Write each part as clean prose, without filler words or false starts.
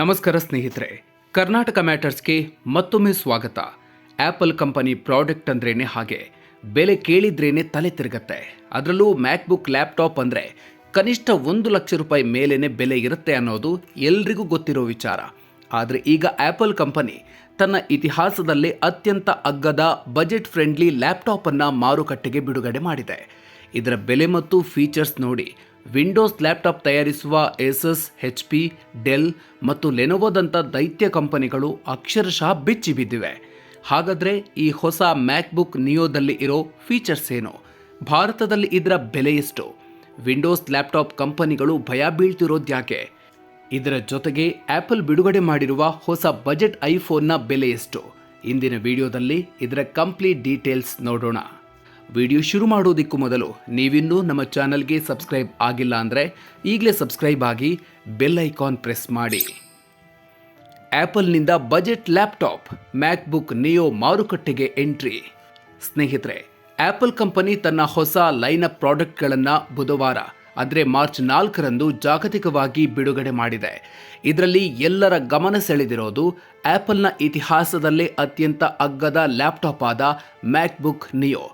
ನಮಸ್ಕಾರ ಸ್ನೇಹಿತರೆ, ಕರ್ನಾಟಕ ಮ್ಯಾಟರ್ಸ್ಗೆ ಮತ್ತೊಮ್ಮೆ ಸ್ವಾಗತ. ಆ್ಯಪಲ್ ಕಂಪನಿ ಪ್ರಾಡಕ್ಟ್ ಅಂದ್ರೇನೆ ಹಾಗೆ, ಬೆಲೆ ಕೇಳಿದ್ರೇನೆ ತಲೆ ತಿರುಗತ್ತೆ. ಅದರಲ್ಲೂ ಮ್ಯಾಕ್ಬುಕ್ ಲ್ಯಾಪ್ಟಾಪ್ ಅಂದರೆ ಕನಿಷ್ಠ 1 ಲಕ್ಷ ರೂಪಾಯಿ ಮೇಲೇನೆ ಬೆಲೆ ಇರುತ್ತೆ ಅನ್ನೋದು ಎಲ್ರಿಗೂ ಗೊತ್ತಿರೋ ವಿಚಾರ. ಆದರೆ ಈಗ ಆ್ಯಪಲ್ ಕಂಪನಿ ತನ್ನ ಇತಿಹಾಸದಲ್ಲೇ ಅತ್ಯಂತ ಅಗ್ಗದ ಬಜೆಟ್ ಫ್ರೆಂಡ್ಲಿ ಲ್ಯಾಪ್ಟಾಪನ್ನು ಮಾರುಕಟ್ಟೆಗೆ ಬಿಡುಗಡೆ ಮಾಡಿದೆ. ಇದರ ಬೆಲೆ ಮತ್ತು ಫೀಚರ್ಸ್ ನೋಡಿ ವಿಂಡೋಸ್ ಲ್ಯಾಪ್ಟಾಪ್ ತಯಾರಿಸುವ ಏಸಸ್, HP, ಡೆಲ್ ಮತ್ತು ಲೆನೋವೋದಂಥ ದೈತ್ಯ ಕಂಪನಿಗಳು ಅಕ್ಷರಶಃ ಬೆಚ್ಚಿ ಬಿದ್ದಿವೆ. ಹಾಗಾದರೆ ಈ ಹೊಸ ಮ್ಯಾಕ್ಬುಕ್ ನಿಯೋದಲ್ಲಿ ಇರೋ ಫೀಚರ್ಸ್ ಏನು? ಭಾರತದಲ್ಲಿ ಇದರ ಬೆಲೆ ಎಷ್ಟು? ವಿಂಡೋಸ್ ಲ್ಯಾಪ್ಟಾಪ್ ಕಂಪನಿಗಳು ಭಯ ಬೀಳ್ತಿರೋದ್ಯಾಕೆ? ಇದರ ಜೊತೆಗೆ ಆ್ಯಪಲ್ ಬಿಡುಗಡೆ ಮಾಡಿರುವ ಹೊಸ ಬಜೆಟ್ ಐಫೋನ್ನ ಬೆಲೆ ಎಷ್ಟು? ಇಂದಿನ ವಿಡಿಯೋದಲ್ಲಿ ಇದರ ಕಂಪ್ಲೀಟ್ ಡೀಟೇಲ್ಸ್ ನೋಡೋಣ. ವಿಡಿಯೋ ಶುರು ಮಾಡೋದಕ್ಕೂ ಮೊದಲು ನೀವಿನ್ನೂ ನಮ್ಮ ಚಾನಲ್ಗೆ ಸಬ್ಸ್ಕ್ರೈಬ್ ಆಗಿಲ್ಲ ಅಂದರೆ ಈಗಲೇ ಸಬ್ಸ್ಕ್ರೈಬ್ ಆಗಿ ಬೆಲ್ ಐಕಾನ್ ಪ್ರೆಸ್ ಮಾಡಿ. ಆ್ಯಪಲ್ನಿಂದ ಬಜೆಟ್ ಲ್ಯಾಪ್ಟಾಪ್ ಮ್ಯಾಕ್ಬುಕ್ ನಿಯೋ ಮಾರುಕಟ್ಟೆಗೆ ಎಂಟ್ರಿ. ಸ್ನೇಹಿತರೆ, ಆ್ಯಪಲ್ ಕಂಪನಿ ತನ್ನ ಹೊಸ ಲೈನಪ್ ಪ್ರಾಡಕ್ಟ್ಗಳನ್ನು ಬುಧವಾರ ಅಂದರೆ ಮಾರ್ಚ್ 4ರಂದು ಜಾಗತಿಕವಾಗಿ ಬಿಡುಗಡೆ ಮಾಡಿದೆ. ಇದರಲ್ಲಿ ಎಲ್ಲರ ಗಮನ ಸೆಳೆದಿರೋದು ಆ್ಯಪಲ್ನ ಇತಿಹಾಸದಲ್ಲೇ ಅತ್ಯಂತ ಅಗ್ಗದ ಲ್ಯಾಪ್ಟಾಪ್ ಆದ ಮ್ಯಾಕ್ಬುಕ್ ನಿಯೋ.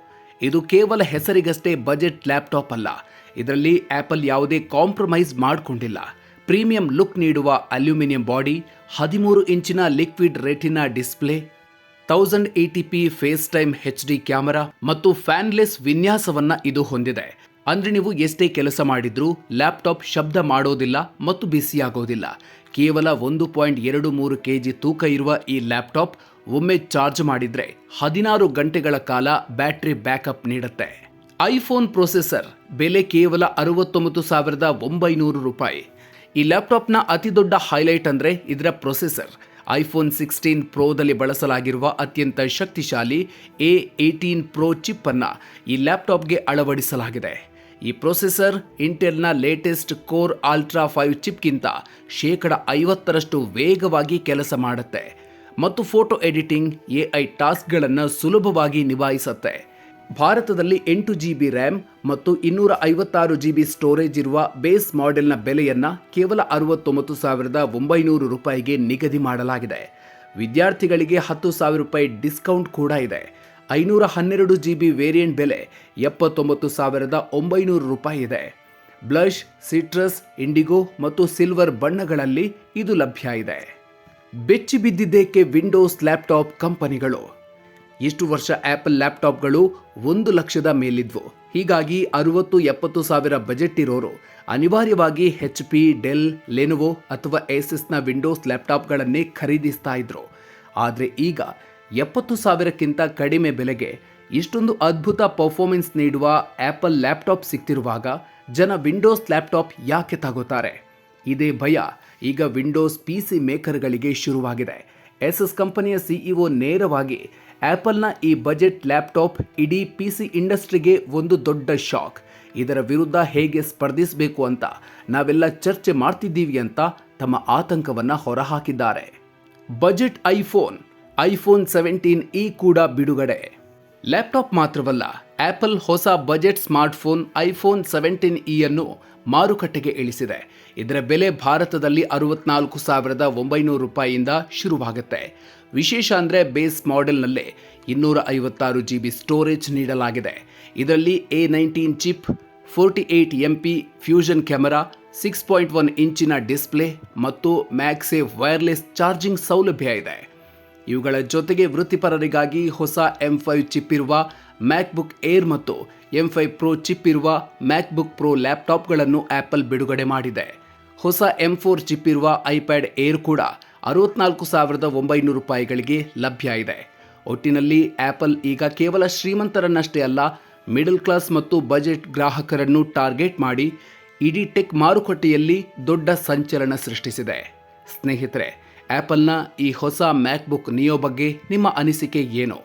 ಇದು ಕೇವಲ ಹೆಸರಿಗಷ್ಟೇ ಬಜೆಟ್ ಲ್ಯಾಪ್ಟಾಪ್ ಅಲ್ಲ. ಇದರಲ್ಲಿ ಆ್ಯಪಲ್ ಯಾವುದೇ ಕಾಂಪ್ರಮೈಸ್ ಮಾಡಿಕೊಂಡಿಲ್ಲ. ಪ್ರೀಮಿಯಂ ಲುಕ್ ನೀಡುವ ಅಲ್ಯೂಮಿನಿಯಂ ಬಾಡಿ, 13 ಇಂಚಿನ liquid retina display, 1080p FaceTime HD camera ಮತ್ತು ಫ್ಯಾನ್ಲೆಸ್ ವಿನ್ಯಾಸವನ್ನು ಇದು ಹೊಂದಿದೆ. ಅಂದರೆ ನೀವು ಎಷ್ಟೇ ಕೆಲಸ ಮಾಡಿದ್ರೂ ಲ್ಯಾಪ್ಟಾಪ್ ಶಬ್ದ ಮಾಡೋದಿಲ್ಲ ಮತ್ತು ಬಿಸಿಯಾಗೋದಿಲ್ಲ. ಕೇವಲ 1.23 kg ತೂಕ ಇರುವ ಈ ಲ್ಯಾಪ್ಟಾಪ್ ಒಮ್ಮೆ ಚಾರ್ಜ್ ಮಾಡಿದರೆ 16 ಗಂಟೆಗಳ ಕಾಲ ಬ್ಯಾಟರಿ ಬ್ಯಾಕಪ್ ನೀಡುತ್ತೆ. ಐಫೋನ್ ಪ್ರೊಸೆಸರ್ ಬೆಲೆ ಕೇವಲ 69,900 ರೂಪಾಯಿ. ಈ ಲ್ಯಾಪ್ಟಾಪ್ನ ಅತಿ ದೊಡ್ಡ ಹೈಲೈಟ್ ಅಂದರೆ ಇದರ ಪ್ರೊಸೆಸರ್. ಐಫೋನ್ 16 ಪ್ರೋದಲ್ಲಿ ಬಳಸಲಾಗಿರುವ ಅತ್ಯಂತ ಶಕ್ತಿಶಾಲಿ A18 Pro ಚಿಪ್ ಅನ್ನು ಈ ಲ್ಯಾಪ್ಟಾಪ್ಗೆ ಅಳವಡಿಸಲಾಗಿದೆ. ಈ ಪ್ರೊಸೆಸರ್ ಇಂಟೆಲ್ನ ಲೇಟೆಸ್ಟ್ ಕೋರ್ ಅಲ್ಟ್ರಾ 5 ಚಿಪ್ಗಿಂತ 50% ವೇಗವಾಗಿ ಕೆಲಸ ಮಾಡುತ್ತೆ ಮತ್ತು ಫೋಟೋ ಎಡಿಟಿಂಗ್, AI ಟಾಸ್ಕ್ಗಳನ್ನು ಸುಲಭವಾಗಿ ನಿಭಾಯಿಸುತ್ತೆ. ಭಾರತದಲ್ಲಿ 8 GB ರ್ಯಾಮ್ ಮತ್ತು 256 GB ಸ್ಟೋರೇಜ್ ಇರುವ ಬೇಸ್ ಮಾಡೆಲ್ನ ಬೆಲೆಯನ್ನು ಕೇವಲ 69,900 ರೂಪಾಯಿಗೆ ನಿಗದಿ ಮಾಡಲಾಗಿದೆ. ವಿದ್ಯಾರ್ಥಿಗಳಿಗೆ 10,000 ರೂಪಾಯಿ ಡಿಸ್ಕೌಂಟ್ ಕೂಡ ಇದೆ. 512 GB ವೇರಿಯಂಟ್ ಬೆಲೆ 79,900 ರೂಪಾಯಿ ಇದೆ. ಬ್ಲಷ್, ಸಿಟ್ರಸ್, ಇಂಡಿಗೋ ಮತ್ತು ಸಿಲ್ವರ್ ಬಣ್ಣಗಳಲ್ಲಿ ಇದು ಲಭ್ಯ ಇದೆ. ಬೆಚ್ಚಿ ಬಿದ್ದಿದ್ದೇಕೆ ವಿಂಡೋಸ್ ಲ್ಯಾಪ್ಟಾಪ್ ಕಂಪನಿಗಳು? ಇಷ್ಟು ವರ್ಷ ಆ್ಯಪಲ್ ಲ್ಯಾಪ್ಟಾಪ್ಗಳು 1 ಲಕ್ಷದ ಮೇಲಿದ್ವು. ಹೀಗಾಗಿ 60-70 ಸಾವಿರ ಬಜೆಟ್ ಇರೋರು ಅನಿವಾರ್ಯವಾಗಿ HP, ಡೆಲ್, ಲೆನೋವೋ ಅಥವಾ ಏಸಸ್ನ ವಿಂಡೋಸ್ ಲ್ಯಾಪ್ಟಾಪ್ಗಳನ್ನೇ ಖರೀದಿಸ್ತಾ ಇದ್ರು. ಆದರೆ ಈಗ 70,000ಕ್ಕಿಂತ ಕಡಿಮೆ ಬೆಲೆಗೆ ಇಷ್ಟೊಂದು ಅದ್ಭುತ ಪರ್ಫಾರ್ಮೆನ್ಸ್ ನೀಡುವ ಆ್ಯಪಲ್ ಲ್ಯಾಪ್ಟಾಪ್ ಸಿಗ್ತಿರುವಾಗ ಜನ ವಿಂಡೋಸ್ ಲ್ಯಾಪ್ಟಾಪ್ ಯಾಕೆ ತಗೋತಾರೆ? ಇದೇ ಭಯ ಈಗ ವಿಂಡೋಸ್ PC ಮೇಕರ್ಗಳಿಗೆ ಶುರುವಾಗಿದೆ. ಏಸಸ್ ಕಂಪನಿಯ CEO ನೇರವಾಗಿ ಆ್ಯಪಲ್ನ ಈ ಬಜೆಟ್ ಲ್ಯಾಪ್ಟಾಪ್ ಇಡೀ PC ಇಂಡಸ್ಟ್ರಿಗೆ ಒಂದು ದೊಡ್ಡ ಶಾಕ್. ಇದರ ವಿರುದ್ಧ ಹೇಗೆ ಸ್ಪರ್ಧಿಸಬೇಕು ಅಂತ ನಾವೆಲ್ಲ ಚರ್ಚೆ ಮಾಡ್ತಿದ್ದೀವಿ ಅಂತ ತಮ್ಮ ಆತಂಕವನ್ನು ಹೊರಹಾಕಿದ್ದಾರೆ. ಬಜೆಟ್ ಐಫೋನ್ 17e ಕೂಡ ಬಿಡುಗಡೆ. ಲ್ಯಾಪ್ಟಾಪ್ ಮಾತ್ರವಲ್ಲ, ಆ್ಯಪಲ್ ಹೊಸ ಬಜೆಟ್ ಸ್ಮಾರ್ಟ್ಫೋನ್ ಐಫೋನ್ 17e ಅನ್ನು ಮಾರುಕಟ್ಟೆಗೆ ಇಳಿಸಿದೆ. ಇದರ ಬೆಲೆ ಭಾರತದಲ್ಲಿ 64,900 ರೂಪಾಯಿಯಿಂದ ಶುರುವಾಗುತ್ತೆ. ವಿಶೇಷ ಅಂದರೆ ಬೇಸ್ ಮಾಡೆಲ್ನಲ್ಲೇ 256 GB ಸ್ಟೋರೇಜ್ ನೀಡಲಾಗಿದೆ. ಇದರಲ್ಲಿ A19 chip, 48MP fusion camera, 6.1 ಇಂಚಿನ ಡಿಸ್ಪ್ಲೇ ಮತ್ತು ಮ್ಯಾಗ್ಸೇಫ್ ವೈರ್ಲೆಸ್ ಚಾರ್ಜಿಂಗ್ ಸೌಲಭ್ಯ ಇದೆ. ಇವುಗಳ ಜೊತೆಗೆ ವೃತ್ತಿಪರರಿಗಾಗಿ ಹೊಸ M5 ಚಿಪ್ ಇರುವ ಮ್ಯಾಕ್ಬುಕ್ ಏರ್ ಮತ್ತು M5 Pro ಚಿಪ್ ಇರುವ ಮ್ಯಾಕ್ಬುಕ್ ಪ್ರೋ ಲ್ಯಾಪ್ಟಾಪ್ಗಳನ್ನು ಆ್ಯಪಲ್ ಬಿಡುಗಡೆ ಮಾಡಿದೆ. ಹೊಸ M4 ಚಿಪ್ ಇರುವ ಐಪ್ಯಾಡ್ ಏರ್ ಕೂಡ 64,900 ರೂಪಾಯಿಗಳಿಗೆ ಲಭ್ಯ ಇದೆ. ಒಟ್ಟಿನಲ್ಲಿ ಆ್ಯಪಲ್ ಈಗ ಕೇವಲ ಶ್ರೀಮಂತರನ್ನಷ್ಟೇ ಅಲ್ಲ, ಮಿಡಲ್ ಕ್ಲಾಸ್ ಮತ್ತು ಬಜೆಟ್ ಗ್ರಾಹಕರನ್ನು ಟಾರ್ಗೆಟ್ ಮಾಡಿ ಇಡೀ ಟೆಕ್ ಮಾರುಕಟ್ಟೆಯಲ್ಲಿ ದೊಡ್ಡ ಸಂಚಲನ ಸೃಷ್ಟಿಸಿದೆ. ಸ್ನೇಹಿತರೆ, ಆ್ಯಪಲ್ನ ಈ ಹೊಸ ಮ್ಯಾಕ್ಬುಕ್ ನಿಯೋ ಬಗ್ಗೆ ನಿಮ್ಮ ಅನಿಸಿಕೆ ಏನು?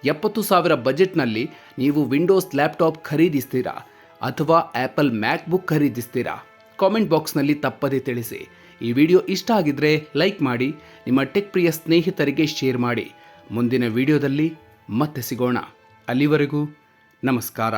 70,000 ಬಜೆಟ್ನಲ್ಲಿ ನೀವು ವಿಂಡೋಸ್ ಲ್ಯಾಪ್ಟಾಪ್ ಖರೀದಿಸ್ತೀರಾ ಅಥವಾ ಆ್ಯಪಲ್ ಮ್ಯಾಕ್ಬುಕ್ ಖರೀದಿಸ್ತೀರಾ? ಕಾಮೆಂಟ್ ಬಾಕ್ಸ್ನಲ್ಲಿ ತಪ್ಪದೇ ತಿಳಿಸಿ. ಈ ವಿಡಿಯೋ ಇಷ್ಟ ಆಗಿದ್ರೆ ಲೈಕ್ ಮಾಡಿ, ನಿಮ್ಮ ಟೆಕ್ ಪ್ರಿಯ ಸ್ನೇಹಿತರಿಗೆ ಶೇರ್ ಮಾಡಿ. ಮುಂದಿನ ವಿಡಿಯೋದಲ್ಲಿ ಮತ್ತೆ ಸಿಗೋಣ. ಅಲ್ಲಿವರೆಗೂ ನಮಸ್ಕಾರ.